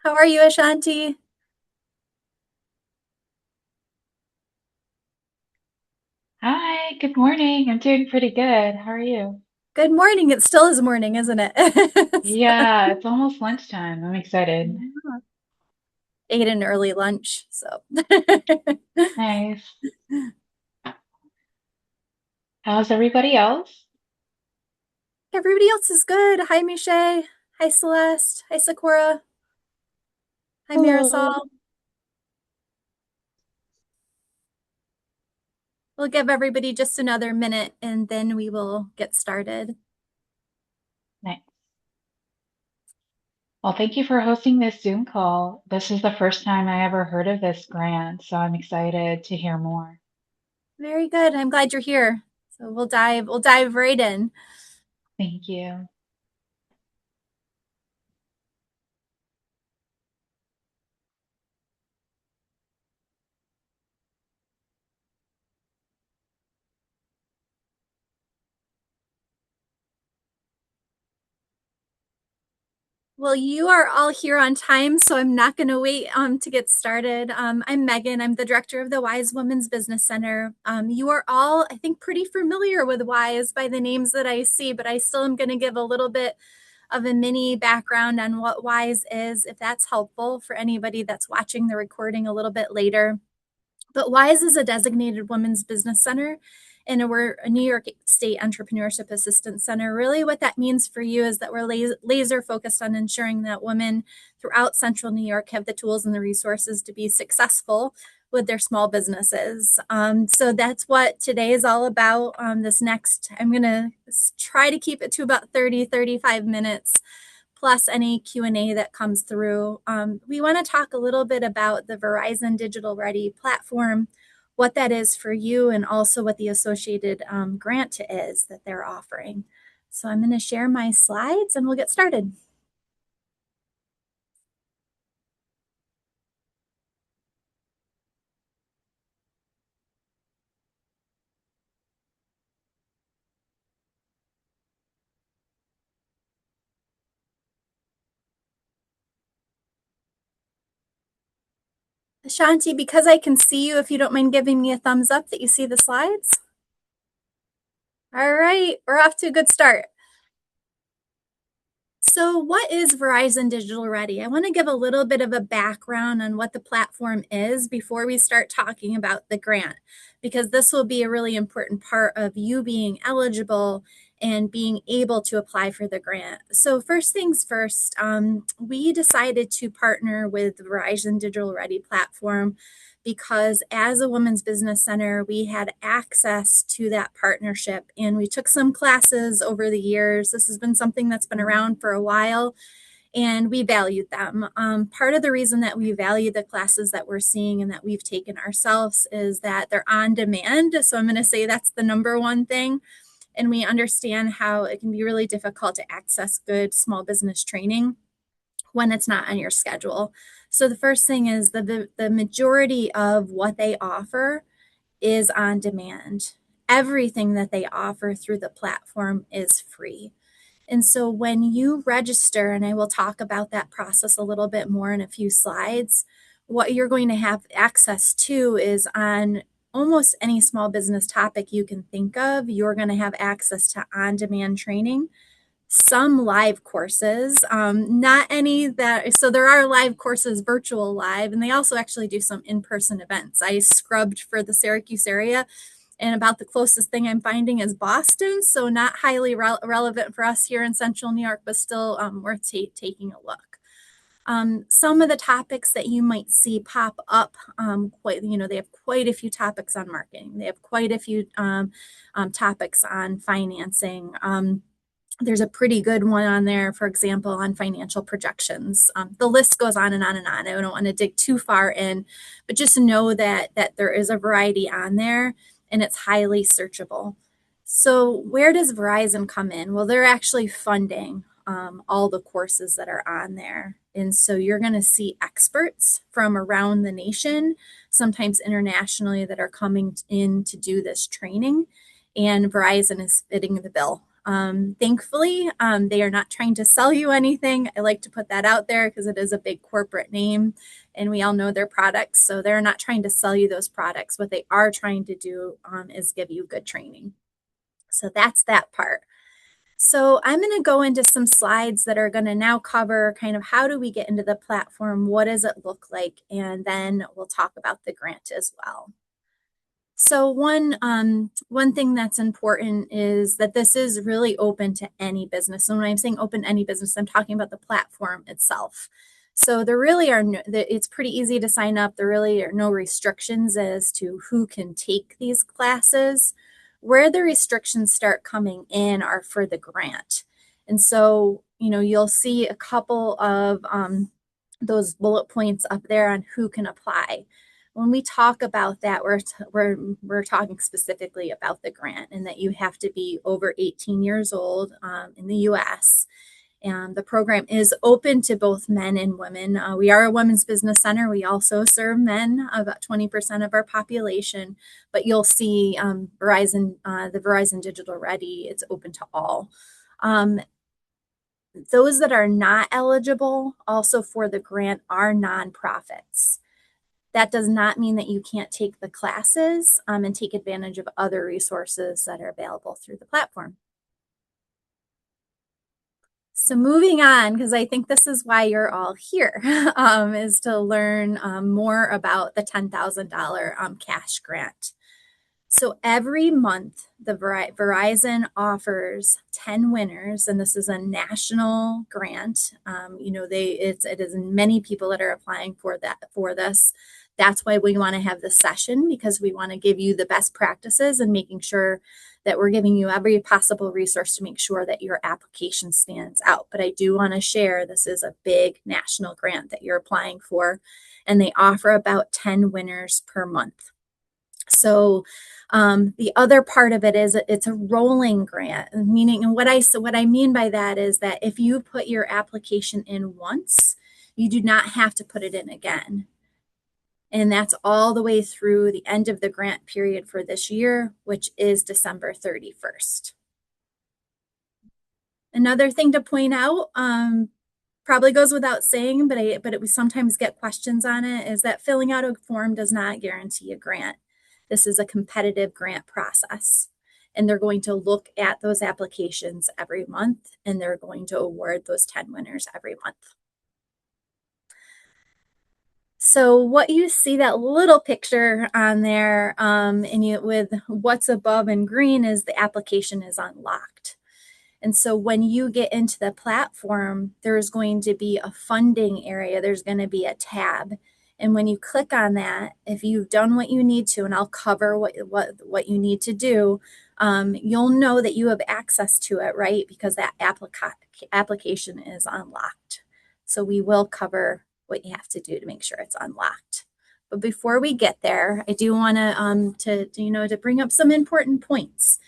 How are you, Ashanti? Hi, good morning. I'm doing pretty good. How are you? Good morning. It still is morning, isn't it? Yeah, it's almost lunchtime. I'm excited. Ate an early lunch, so Nice. How's everybody else? everybody else is good. Hi, Miche. Hi, Celeste. Hi, Sakura. Hi, Hello. Marisol. We'll give everybody just another minute and then we will get started. Nice. Well, thank you for hosting this Zoom call. This is the first time I ever heard of this grant, so I'm excited to hear more. Very good. I'm glad you're here. So we'll dive right in. Thank you. Well, you are all here on time, so I'm not going to wait to get started. I'm Megan. I'm the director of the Wise Women's Business Center. You are all, I think, pretty familiar with Wise by the names that I see, but I still am going to give a little bit of a mini background on what Wise is, if that's helpful for anybody that's watching the recording a little bit later. But WISE is a designated women's business center, and we're a New York State Entrepreneurship Assistance Center. Really, what that means for you is that we're laser focused on ensuring that women throughout Central New York have the tools and the resources to be successful with their small businesses. So that's what today is all about. This next, I'm going to try to keep it to about 35 minutes plus any Q&A that comes through. We want to talk a little bit about the Verizon Digital Ready platform, what that is for you, and also what the associated grant is that they're offering. So I'm going to share my slides and we'll get started. Ashanti, because I can see you, if you don't mind giving me a thumbs up that you see the slides. All right, we're off to a good start. So, what is Verizon Digital Ready? I want to give a little bit of a background on what the platform is before we start talking about the grant, because this will be a really important part of you being eligible and being able to apply for the grant. So, first things first, we decided to partner with the Verizon Digital Ready platform because as a women's business center, we had access to that partnership and we took some classes over the years. This has been something that's been around for a while and we valued them. Part of the reason that we value the classes that we're seeing and that we've taken ourselves is that they're on demand. So I'm going to say that's the number one thing. And we understand how it can be really difficult to access good small business training when it's not on your schedule. So the first thing is the majority of what they offer is on demand. Everything that they offer through the platform is free. And so when you register, and I will talk about that process a little bit more in a few slides, what you're going to have access to is on almost any small business topic you can think of, you're going to have access to on demand training, some live courses, not any that, so there are live courses, virtual live, and they also actually do some in-person events. I scrubbed for the Syracuse area and about the closest thing I'm finding is Boston, so not highly relevant for us here in Central New York, but still worth taking a look. Some of the topics that you might see pop up, they have quite a few topics on marketing. They have quite a few topics on financing. There's a pretty good one on there, for example, on financial projections. The list goes on and on and on. I don't want to dig too far in, but just know that there is a variety on there and it's highly searchable. So where does Verizon come in? Well, they're actually funding all the courses that are on there. And so you're going to see experts from around the nation, sometimes internationally, that are coming in to do this training. And Verizon is fitting the bill. Thankfully, they are not trying to sell you anything. I like to put that out there because it is a big corporate name and we all know their products. So they're not trying to sell you those products. What they are trying to do is give you good training. So that's that part. So I'm going to go into some slides that are going to now cover kind of how do we get into the platform, what does it look like, and then we'll talk about the grant as well. So one thing that's important is that this is really open to any business. And when I'm saying open to any business, I'm talking about the platform itself. So there really are no, it's pretty easy to sign up. There really are no restrictions as to who can take these classes. Where the restrictions start coming in are for the grant. And so, you'll see a couple of those bullet points up there on who can apply. When we talk about that, we're talking specifically about the grant and that you have to be over 18 years old in the U.S. And the program is open to both men and women. We are a women's business center. We also serve men, about 20% of our population. But you'll see the Verizon Digital Ready, it's open to all. Those that are not eligible also for the grant are nonprofits. That does not mean that you can't take the classes and take advantage of other resources that are available through the platform. So moving on, because I think this is why you're all here, is to learn more about the $10,000 cash grant. So every month, the Verizon offers 10 winners, and this is a national grant. It is many people that are applying for this. That's why we want to have this session, because we want to give you the best practices and making sure that we're giving you every possible resource to make sure that your application stands out. But I do want to share this is a big national grant that you're applying for, and they offer about 10 winners per month. So the other part of it is it's a rolling grant, meaning, and what I mean by that is that if you put your application in once, you do not have to put it in again. And that's all the way through the end of the grant period for this year, which is December 31st. Another thing to point out, probably goes without saying, but we sometimes get questions on it, is that filling out a form does not guarantee a grant. This is a competitive grant process, and they're going to look at those applications every month, and they're going to award those 10 winners every month. So what you see, that little picture on there, with what's above in green, is the application is unlocked. And so when you get into the platform, there's going to be a funding area. There's going to be a tab. And when you click on that, if you've done what you need to, and I'll cover what you need to do, you'll know that you have access to it, right? Because that application is unlocked. So we will cover what you have to do to make sure it's unlocked. But before we get there, I do want to bring up some important points.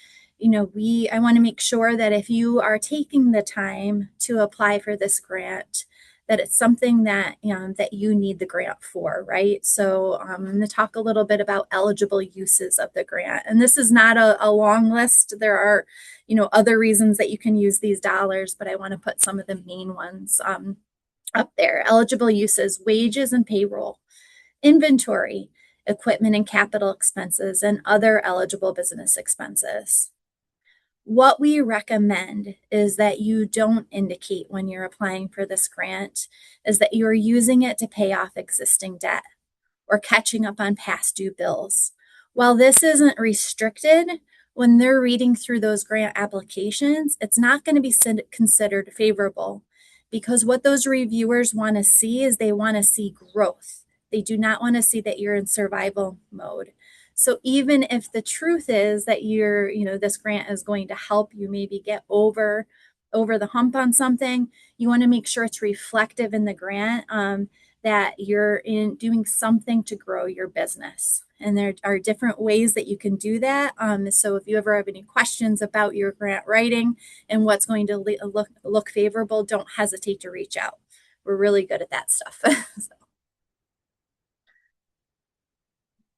I want to make sure that if you are taking the time to apply for this grant, that it's something that you need the grant for, right? So I'm going to talk a little bit about eligible uses of the grant. And this is not a long list. There are, other reasons that you can use these dollars, but I want to put some of the main ones up there. Eligible uses: wages and payroll, inventory, equipment and capital expenses, and other eligible business expenses. What we recommend is that you don't indicate when you're applying for this grant is that you're using it to pay off existing debt or catching up on past due bills. While this isn't restricted, when they're reading through those grant applications, it's not going to be considered favorable, because what those reviewers want to see is they want to see growth. They do not want to see that you're in survival mode. So even if the truth is that this grant is going to help you maybe get over the hump on something, you want to make sure it's reflective in the grant, that you're doing something to grow your business. And there are different ways that you can do that. So if you ever have any questions about your grant writing and what's going to look favorable, don't hesitate to reach out. We're really good at that stuff.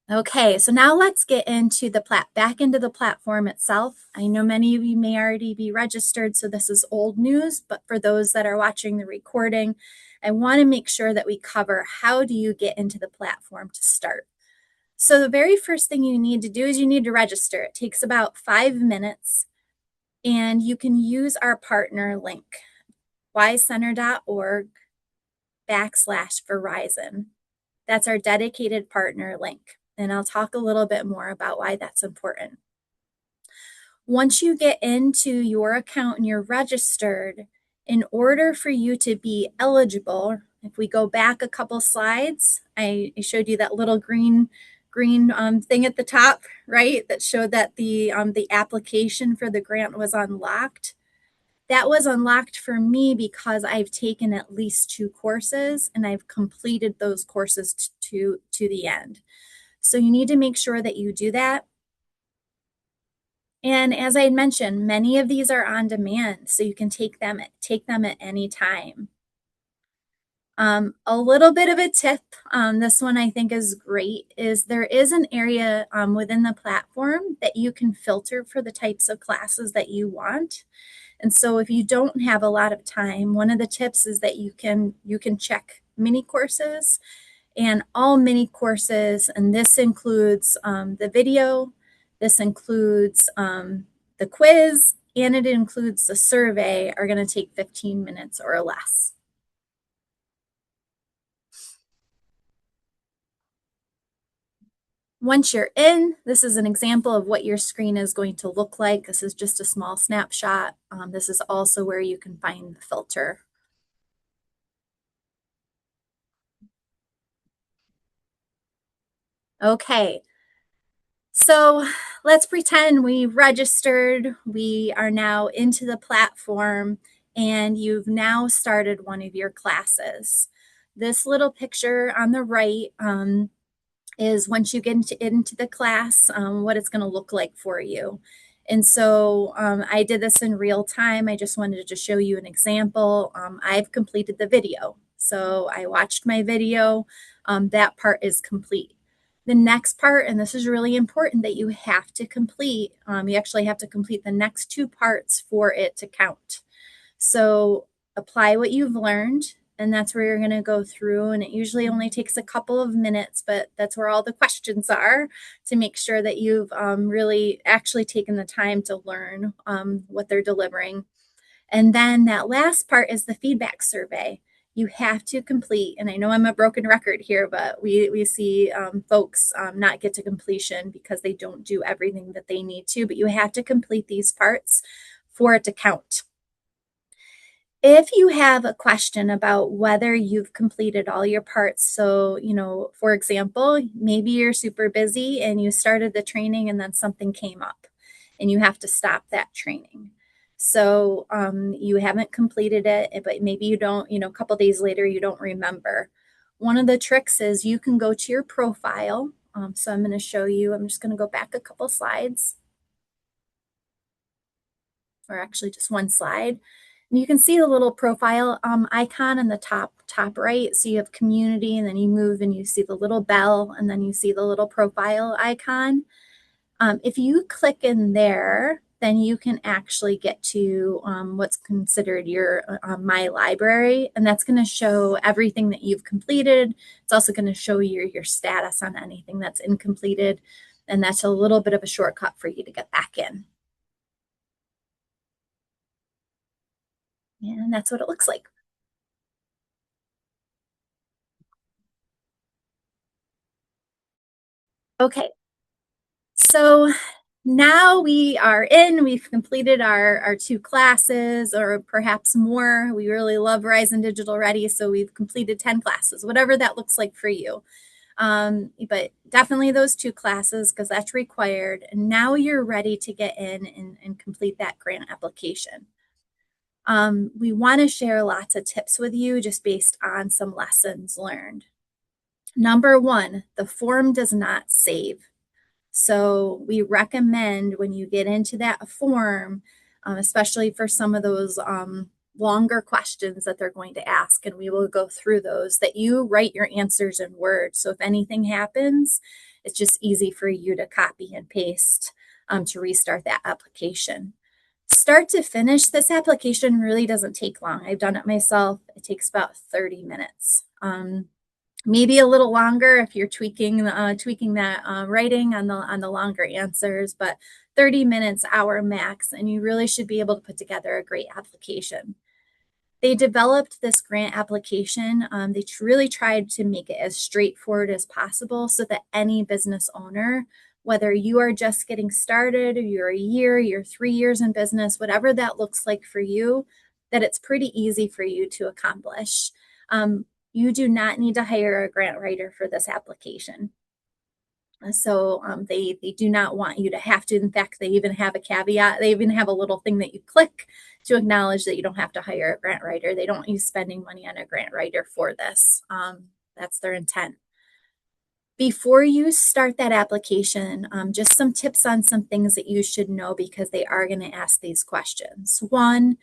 Okay, so now let's get into back into the platform itself. I know many of you may already be registered, so this is old news, but for those that are watching the recording, I want to make sure that we cover how do you get into the platform to start. So the very first thing you need to do is you need to register. It takes about 5 minutes, and you can use our partner link, ycenter.org/Verizon. That's our dedicated partner link. And I'll talk a little bit more about why that's important. Once you get into your account and you're registered, in order for you to be eligible, if we go back a couple slides, I showed you that little green thing at the top, right? That showed that the application for the grant was unlocked. That was unlocked for me because I've taken at least 2 courses and I've completed those courses to the end. So you need to make sure that you do that. And as I had mentioned, many of these are on demand, so you can take them at any time. A little bit of a tip, this one I think is great, is there is an area within the platform that you can filter for the types of classes that you want. And so if you don't have a lot of time, one of the tips is that you can check mini courses, and all mini courses, and this includes the video, this includes the quiz, and it includes the survey, are going to take 15 minutes or less. Once you're in, this is an example of what your screen is going to look like. This is just a small snapshot. This is also where you can find the filter. Okay, so let's pretend we registered, we are now into the platform, and you've now started one of your classes. This little picture on the right is once you get into the class, what it's going to look like for you. And so I did this in real time. I just wanted to show you an example. I've completed the video. So I watched my video. That part is complete. The next part, and this is really important that you have to complete, you actually have to complete the next 2 parts for it to count. So apply what you've learned, and that's where you're going to go through, and it usually only takes a couple of minutes, but that's where all the questions are to make sure that you've really actually taken the time to learn what they're delivering. And then that last part is the feedback survey. You have to complete, and I know I'm a broken record here, but we see folks not get to completion because they don't do everything that they need to, but you have to complete these parts for it to count. If you have a question about whether you've completed all your parts, so, for example, maybe you're super busy and you started the training and then something came up and you have to stop that training. So you haven't completed it, but maybe you don't, a couple days later, you don't remember. One of the tricks is you can go to your profile. So I'm going to show you, I'm just going to go back a couple slides, or actually just one slide. And you can see the little profile icon in the top right. So you have community, and then you move and you see the little bell, and then you see the little profile icon. If you click in there, then you can actually get to what's considered your My Library, and that's going to show everything that you've completed. It's also going to show your status on anything that's incompleted, and that's a little bit of a shortcut for you to get back in. And that's what it looks like. Okay, so now we are in, we've completed our 2 classes, or perhaps more. We really love Verizon Digital Ready, so we've completed 10 classes, whatever that looks like for you. But definitely those 2 classes, because that's required. And now you're ready to get in and complete that grant application. We want to share lots of tips with you just based on some lessons learned. Number 1, the form does not save. So we recommend when you get into that form, especially for some of those longer questions that they're going to ask, and we will go through those, that you write your answers in Word. So if anything happens, It's just easy for you to copy and paste to restart that application. Start to finish, this application really doesn't take long. I've done it myself. It takes about 30 minutes. Maybe a little longer if you're tweaking that writing on the longer answers, but 30 minutes, hour max, and you really should be able to put together a great application. They developed this grant application. They really tried to make it as straightforward as possible so that any business owner, whether you are just getting started, or you're a year, you're 3 years in business, whatever that looks like for you, that it's pretty easy for you to accomplish. You do not need to hire a grant writer for this application. So they do not want you to have to. In fact, they even have a caveat. They even have a little thing that you click to acknowledge that you don't have to hire a grant writer. They don't want you spending money on a grant writer for this. That's their intent. Before you start that application, just some tips on some things that you should know because they are going to ask these questions. One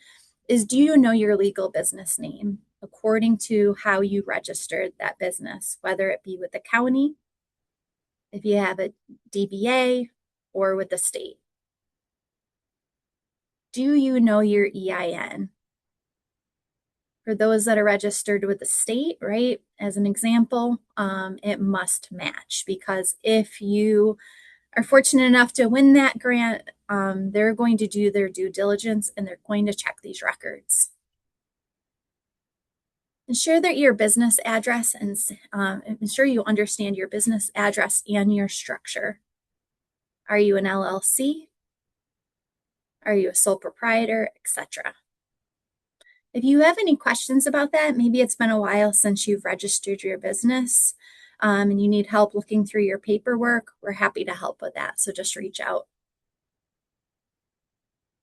is, do you know your legal business name according to how you registered that business, whether it be with the county, if you have a DBA, or with the state? Do you know your EIN? For those that are registered with the state, right, as an example, it must match, because if you are fortunate enough to win that grant, they're going to do their due diligence and they're going to check these records. Ensure that your business address and ensure you understand your business address and your structure. Are you an LLC? Are you a sole proprietor, etc.? If you have any questions about that, maybe it's been a while since you've registered your business and you need help looking through your paperwork, we're happy to help with that. So just reach out.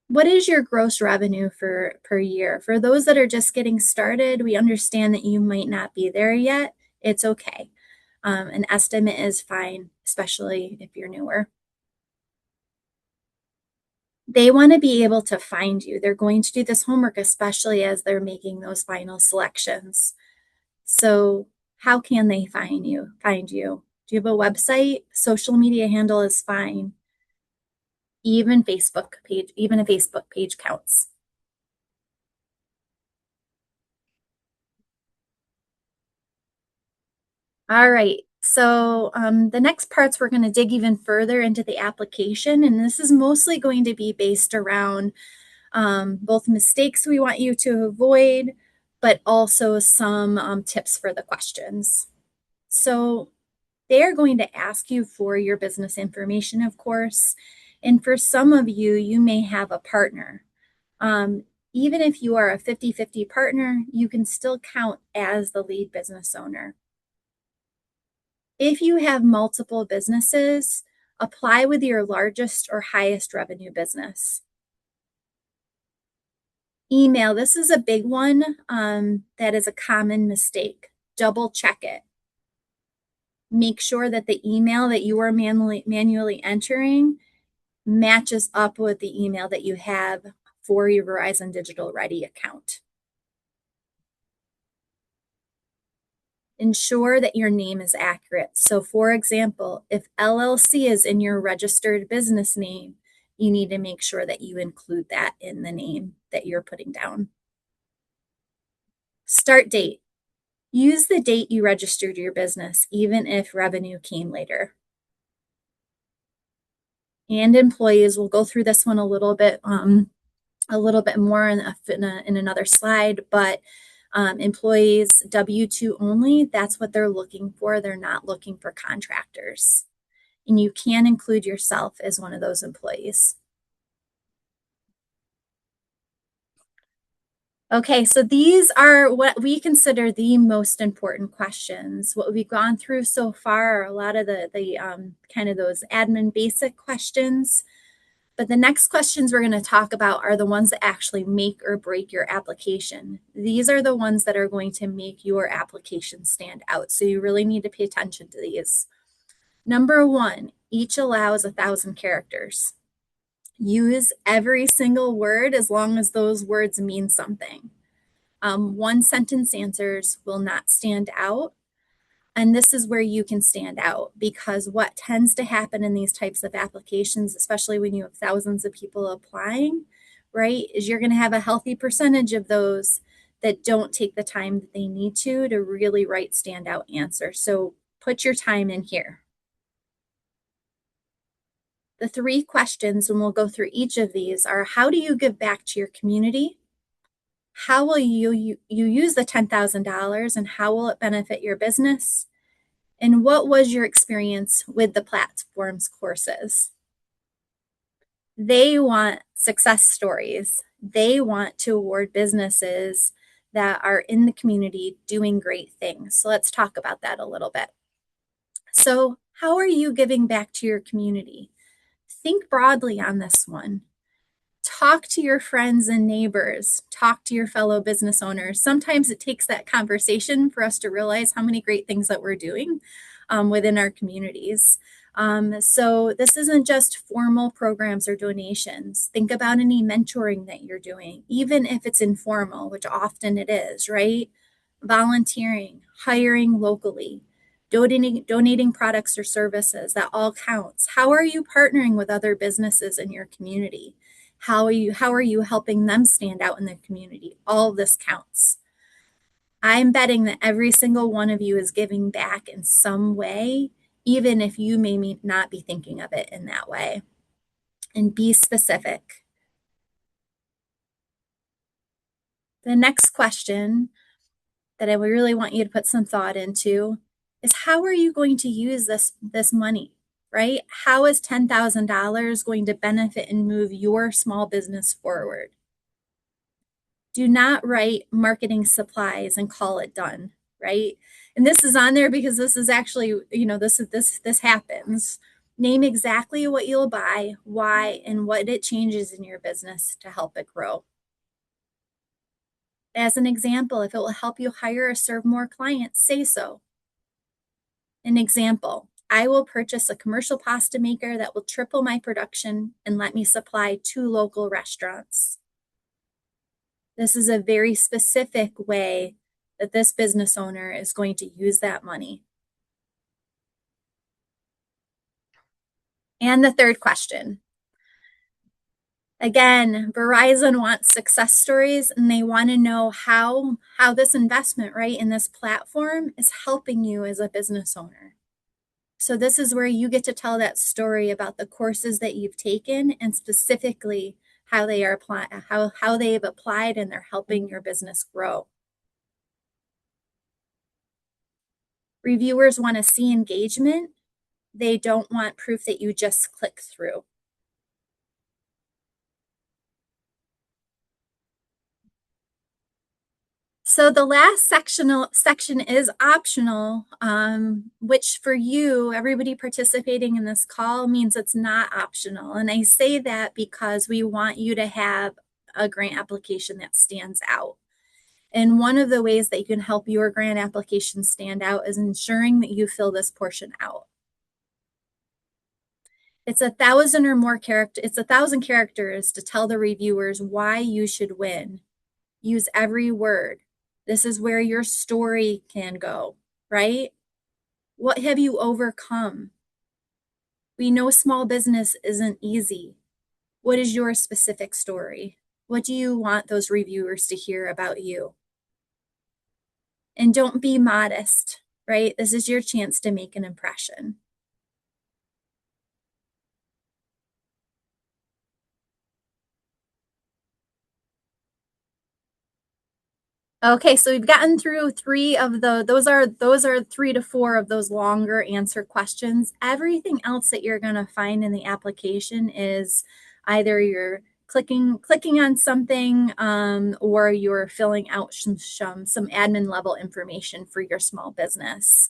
What is your gross revenue per year? For those that are just getting started, we understand that you might not be there yet. It's okay. An estimate is fine, especially if you're newer. They want to be able to find you. They're going to do this homework, especially as they're making those final selections. So how can they find you? Do you have a website? Social media handle is fine. Even a Facebook page counts. All right. So the next parts, we're going to dig even further into the application, and this is mostly going to be based around both mistakes we want you to avoid, but also some tips for the questions. So they are going to ask you for your business information, of course. And for some of you, you may have a partner. Even if you are a 50-50 partner, you can still count as the lead business owner. If you have multiple businesses, apply with your largest or highest revenue business. Email, this is a big one that is a common mistake. Double check it. Make sure that the email that you are manually entering matches up with the email that you have for your Verizon Digital Ready account. Ensure that your name is accurate. So for example, if LLC is in your registered business name, you need to make sure that you include that in the name that you're putting down. Start date. Use the date you registered your business, even if revenue came later. And employees, we'll go through this one a little bit more in another slide, but employees, W-2 only, that's what they're looking for. They're not looking for contractors. And you can include yourself as one of those employees. Okay, so these are what we consider the most important questions. What we've gone through so far are a lot of the kind of those admin basic questions. But the next questions we're going to talk about are the ones that actually make or break your application. These are the ones that are going to make your application stand out. So you really need to pay attention to these. Number one, each allows 1,000 characters. Use every single word as long as those words mean something. One sentence answers will not stand out. And this is where you can stand out, because what tends to happen in these types of applications, especially when you have thousands of people applying, right, is you're going to have a healthy percentage of those that don't take the time that they need to really write standout answers. So put your time in here. The three questions, and we'll go through each of these, are: how do you give back to your community? How will you use the $10,000 and how will it benefit your business? And what was your experience with the platform's courses? They want success stories. They want to award businesses that are in the community doing great things. So let's talk about that a little bit. So, how are you giving back to your community? Think broadly on this one. Talk to your friends and neighbors, talk to your fellow business owners. Sometimes it takes that conversation for us to realize how many great things that we're doing within our communities. So this isn't just formal programs or donations. Think about any mentoring that you're doing, even if it's informal, which often it is, right? Volunteering, hiring locally, donating products or services, that all counts. How are you partnering with other businesses in your community? How are you helping them stand out in the community? All of this counts. I'm betting that every single one of you is giving back in some way, even if you may not be thinking of it in that way. And be specific. The next question that I really want you to put some thought into is: how are you going to use this money, right? How is $10,000 going to benefit and move your small business forward? Do not write marketing supplies and call it done, right? And this is on there because this is actually, this happens. Name exactly what you'll buy, why, and what it changes in your business to help it grow. As an example, if it will help you hire or serve more clients, say so. An example: I will purchase a commercial pasta maker that will triple my production and let me supply 2 local restaurants. This is a very specific way that this business owner is going to use that money. And the third question. Again, Verizon wants success stories, and they want to know how this investment, right, in this platform is helping you as a business owner. So this is where you get to tell that story about the courses that you've taken and specifically how they are how they've applied and they're helping your business grow. Reviewers want to see engagement. They don't want proof that you just click through. So the last section is optional, which for you, everybody participating in this call, means it's not optional. And I say that because we want you to have a grant application that stands out. And one of the ways that you can help your grant application stand out is ensuring that you fill this portion out. It's 1,000 or more characters. It's 1,000 characters to tell the reviewers why you should win. Use every word. This is where your story can go, right? What have you overcome? We know small business isn't easy. What is your specific story? What do you want those reviewers to hear about you? And don't be modest, right? This is your chance to make an impression. Okay, so we've gotten through those are 3 to 4 of those longer answer questions. Everything else that you're going to find in the application is either you're clicking on something, or you're filling out some admin level information for your small business.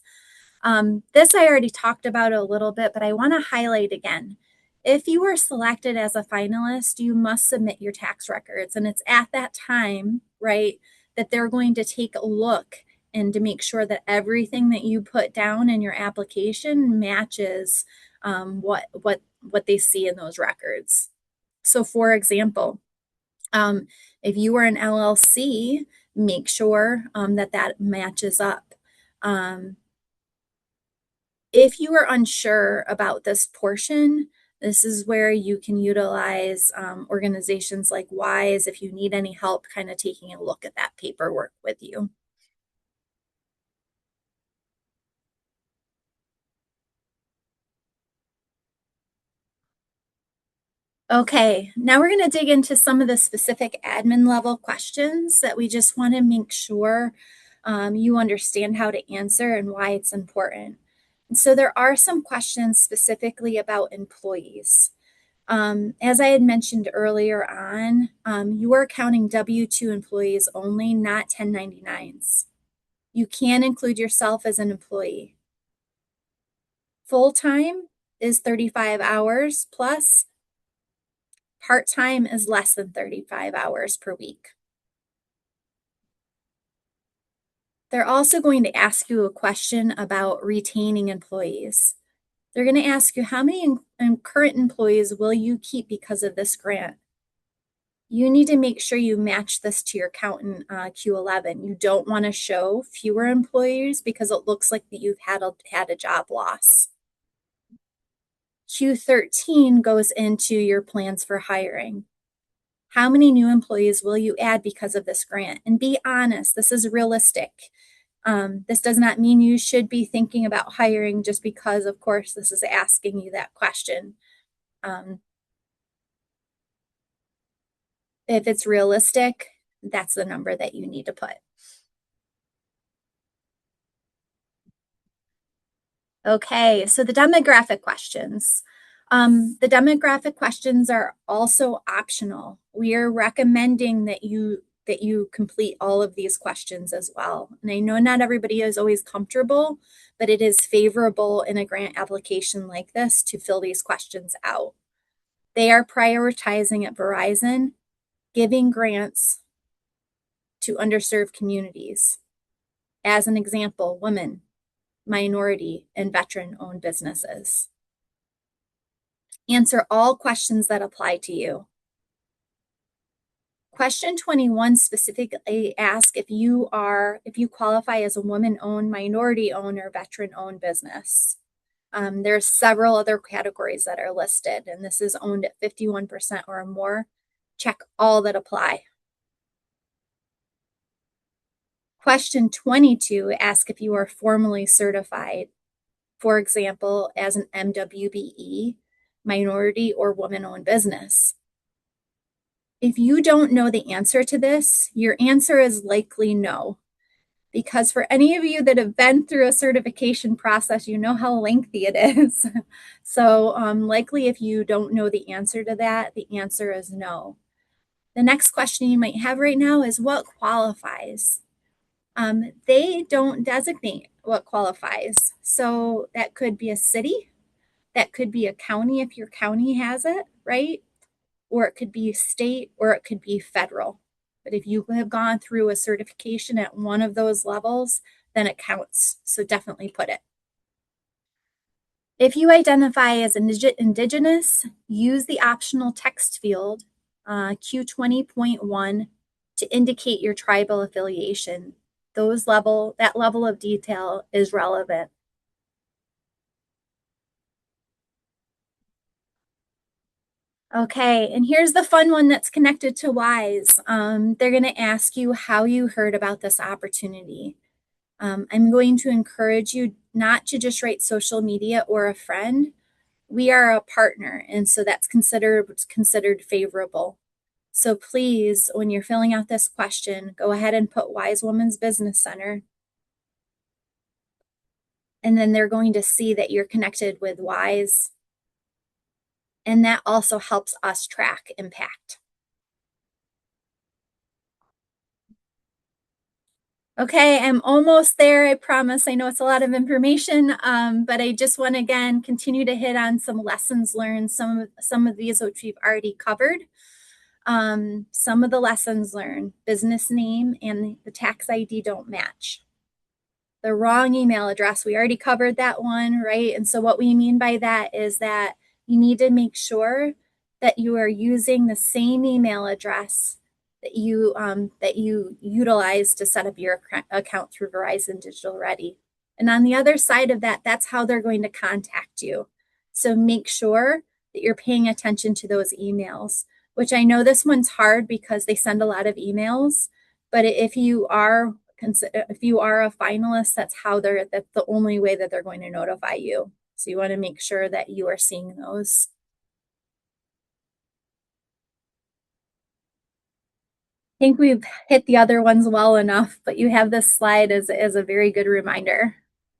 This I already talked about a little bit, but I want to highlight again. If you are selected as a finalist, you must submit your tax records, and it's at that time, right, that they're going to take a look and to make sure that everything that you put down in your application matches what they see in those records. So, for example, if you are an LLC, make sure that matches up. If you are unsure about this portion, this is where you can utilize organizations like WISE if you need any help kind of taking a look at that paperwork with you. Okay, now we're going to dig into some of the specific admin level questions that we just want to make sure you understand how to answer and why it's important. And so there are some questions specifically about employees. As I had mentioned earlier on, you are counting W-2 employees only, not 1099s. You can include yourself as an employee. Full-time is 35 hours plus. Part-time is less than 35 hours per week. They're also going to ask you a question about retaining employees. They're going to ask you how many current employees will you keep because of this grant? You need to make sure you match this to your count in Q11. You don't want to show fewer employees because it looks like that you've had a job loss. Q13 goes into your plans for hiring. How many new employees will you add because of this grant? And be honest, this is realistic. This does not mean you should be thinking about hiring just because, of course, this is asking you that question. If it's realistic, that's the number that you need to put. Okay, so the demographic questions. The demographic questions are also optional. We are recommending that you complete all of these questions as well. And I know not everybody is always comfortable, but it is favorable in a grant application like this to fill these questions out. They are prioritizing at Verizon, giving grants to underserved communities. As an example, women, minority, and veteran-owned businesses. Answer all questions that apply to you. Question 21 specifically asks if you qualify as a woman-owned, minority-owned, or veteran-owned business. There's several other categories that are listed, and this is owned at 51% or more. Check all that apply. Question 22 asks if you are formally certified, for example, as an MWBE, minority or woman-owned business. If you don't know the answer to this, your answer is likely no. Because for any of you that have been through a certification process, you know how lengthy it is. So likely if you don't know the answer to that, the answer is no. The next question you might have right now is what qualifies? They don't designate what qualifies. So that could be a city, that could be a county if your county has it, right? Or it could be state, or it could be federal. But if you have gone through a certification at one of those levels, then it counts. So definitely put it. If you identify as Indigenous, use the optional text field, Q20.1, to indicate your tribal affiliation. That level of detail is relevant. Okay, and here's the fun one that's connected to WISE. They're going to ask you how you heard about this opportunity. I'm going to encourage you not to just write social media or a friend. We are a partner, and so that's considered favorable. So please, when you're filling out this question, go ahead and put Wise Women's Business Center. And then they're going to see that you're connected with WISE. And that also helps us track impact. Okay, I'm almost there, I promise. I know it's a lot of information, but I just want to, again, continue to hit on some lessons learned, some of these which we've already covered. Some of the lessons learned, business name and the tax ID don't match. The wrong email address, we already covered that one, right? And so what we mean by that is that you need to make sure that you are using the same email address that you utilize to set up your account through Verizon Digital Ready. And on the other side of that, that's how they're going to contact you. So make sure that you're paying attention to those emails, which I know this one's hard because they send a lot of emails. But if you are a finalist, that's the only way that they're going to notify you. So you want to make sure that you are seeing those. I think we've hit the other ones well enough, but you have this slide as a very good reminder.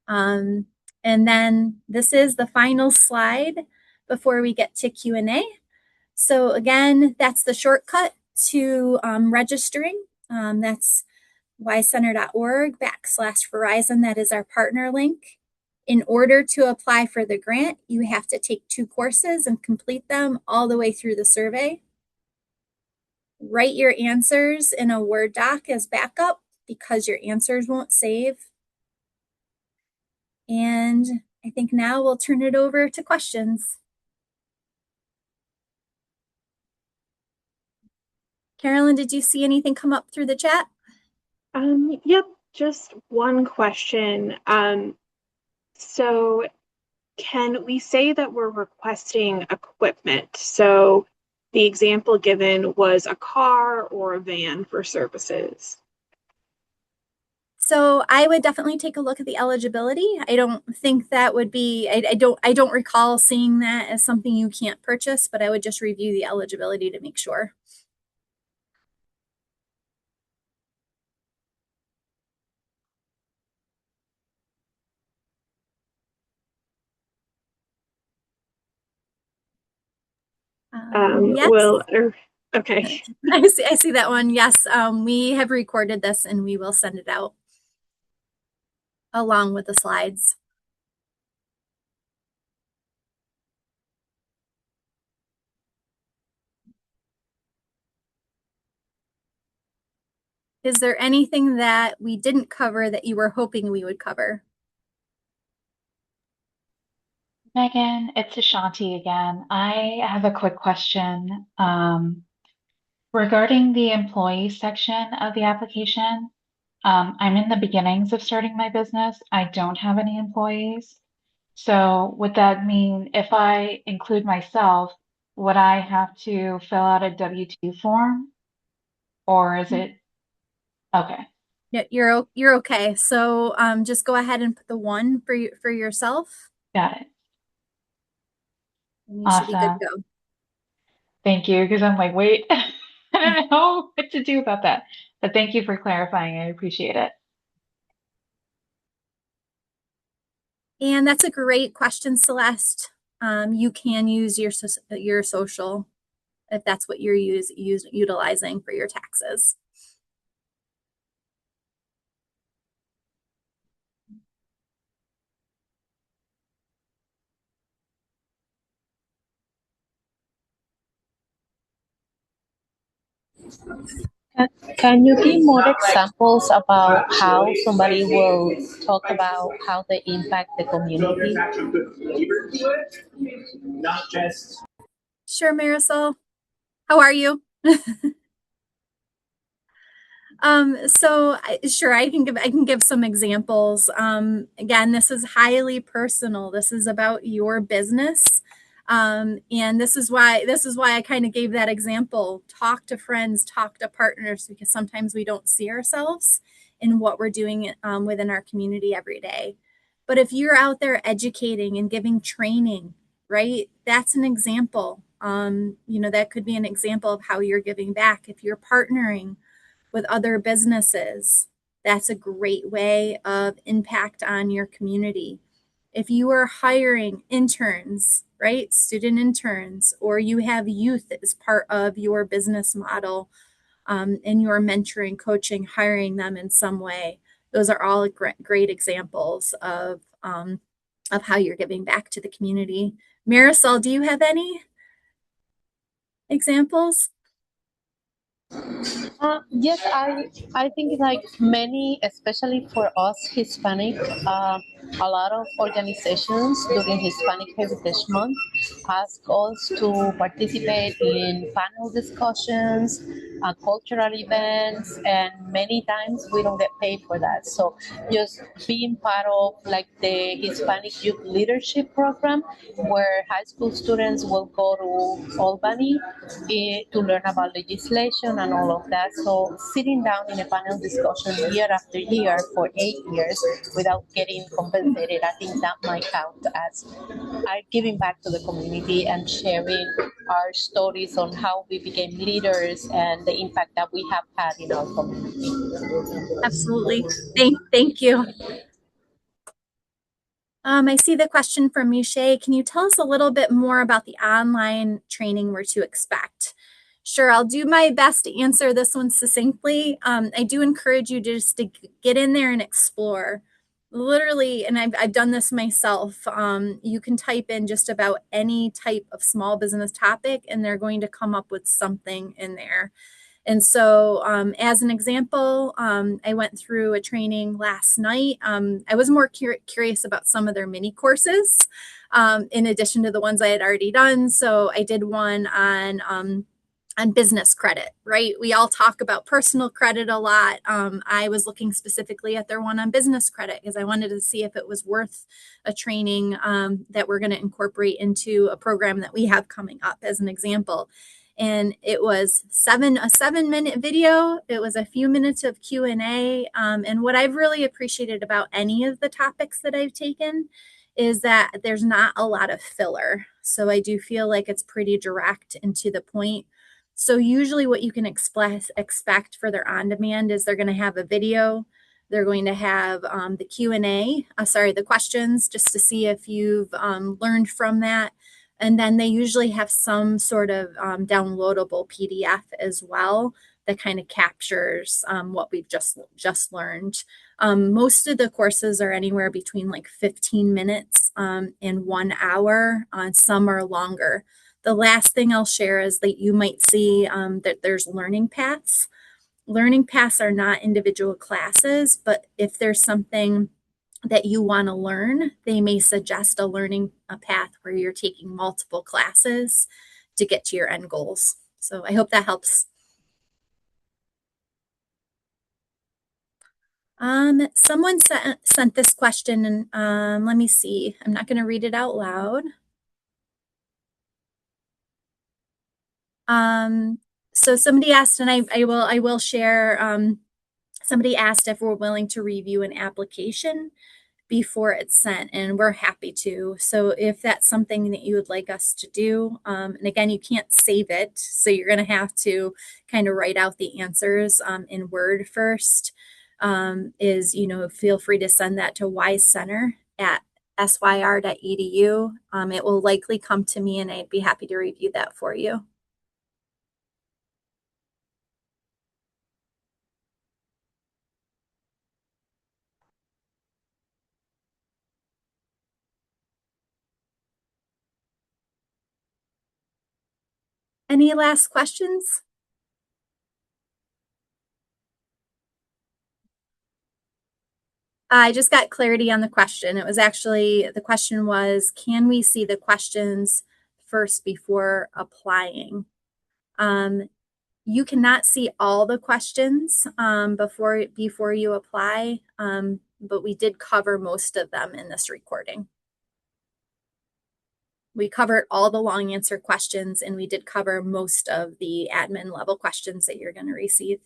And then this is the final slide before we get to Q&A. So again, that's the shortcut to registering. That's ycenter.org/Verizon. That is our partner link. In order to apply for the grant, you have to take 2 courses and complete them all the way through the survey. Write your answers in a Word doc as backup because your answers won't save. And I think now we'll turn it over to questions. Carolyn, did you see anything come up through the chat? Yep, just one question. So can we say that we're requesting equipment? So the example given was a car or a van for services. So I would definitely take a look at the eligibility. I don't think that would be, I don't recall seeing that as something you can't purchase, but I would just review the eligibility to make sure. Yes. Okay. I see that one. Yes, we have recorded this and we will send it out along with the slides. Is there anything that we didn't cover that you were hoping we would cover? Megan, it's Ashanti again. I have a quick question regarding the employee section of the application. I'm in the beginnings of starting my business. I don't have any employees. So would that mean if I include myself, would I have to fill out a W-2 form? Or is it okay? Yeah, you're okay. So just go ahead and put the 1 for yourself, Got it. and you should be good Awesome. to go. Thank you. Because I'm like, wait, I don't know what to do about that. But thank you for clarifying. I appreciate it. And that's a great question, Celeste. You can use your social if that's what you're utilizing for your taxes. Can you give more examples about how somebody will talk about how they impact the community? Sure, Marisol. How are you? Sure, I can give some examples. Again, this is highly personal. This is about your business. And this is why I kind of gave that example. Talk to friends, talk to partners, because sometimes we don't see ourselves in what we're doing within our community every day. But if you're out there educating and giving training, right, that's an example. That could be an example of how you're giving back. If you're partnering with other businesses, that's a great way of impact on your community. If you are hiring interns, right, student interns, or you have youth as part of your business model, and you're mentoring, coaching, hiring them in some way, those are all great examples of how you're giving back to the community. Marisol, do you have any examples? Yes, I think like many, especially for us Hispanic, a lot of organizations during Hispanic Heritage Month ask us to participate in panel discussions cultural events, and many times we don't get paid for that. So just being part of like the Hispanic Youth Leadership Program, where high school students will go to Albany to learn about legislation and all of that. So sitting down in a panel discussion year after year for 8 years without getting compensated, I think that might count as our giving back to the community and sharing our stories on how we became leaders and the impact that we have had in our community. Absolutely. Thank you. I see the question from Mishay. Can you tell us a little bit more about the online training we're to expect? Sure, I'll do my best to answer this one succinctly. I do encourage you just to get in there and explore. Literally, and I've done this myself, you can type in just about any type of small business topic and they're going to come up with something in there. And so, as an example, I went through a training last night. I was more curious about some of their mini courses in addition to the ones I had already done. So I did one on business credit, right? We all talk about personal credit a lot. I was looking specifically at their one on business credit because I wanted to see if it was worth a training that we're going to incorporate into a program that we have coming up as an example. And it was a 7-minute video. It was a few minutes of Q&A. And what I've really appreciated about any of the topics that I've taken is that there's not a lot of filler. So I do feel like it's pretty direct and to the point. So usually what you can expect for their on-demand is they're going to have a video. They're going to have the Q&A, the questions, just to see if you've learned from that. And then they usually have some sort of downloadable PDF as well that kind of captures what we've just learned. Most of the courses are anywhere between like 15 minutes and 1 hour. Some are longer. The last thing I'll share is that you might see that there's learning paths. Learning paths are not individual classes, but if there's something that you want to learn, they may suggest a path where you're taking multiple classes to get to your end goals. So I hope that helps. Someone sent this question, and let me see. I'm not going to read it out loud. So somebody asked, and I will share. Somebody asked if we're willing to review an application before it's sent, and we're happy to. So if that's something that you would like us to do, and again, you can't save it, so you're going to have to kind of write out the answers in Word first. Feel free to send that to wisecenter@syr.edu. It will likely come to me, and I'd be happy to review that for you. Any last questions? I just got clarity on the question. The question was, can we see the questions first before applying? You cannot see all the questions before you apply, but we did cover most of them in this recording. We covered all the long answer questions, and we did cover most of the admin level questions that you're going to receive.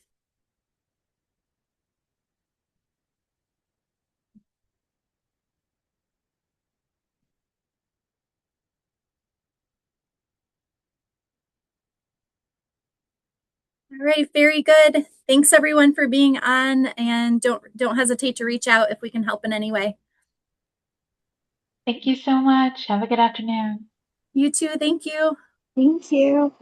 All right, very good. Thanks everyone for being on, and don't hesitate to reach out if we can help in any way. Thank you so much. Have a good afternoon. You too. Thank you. Thank you.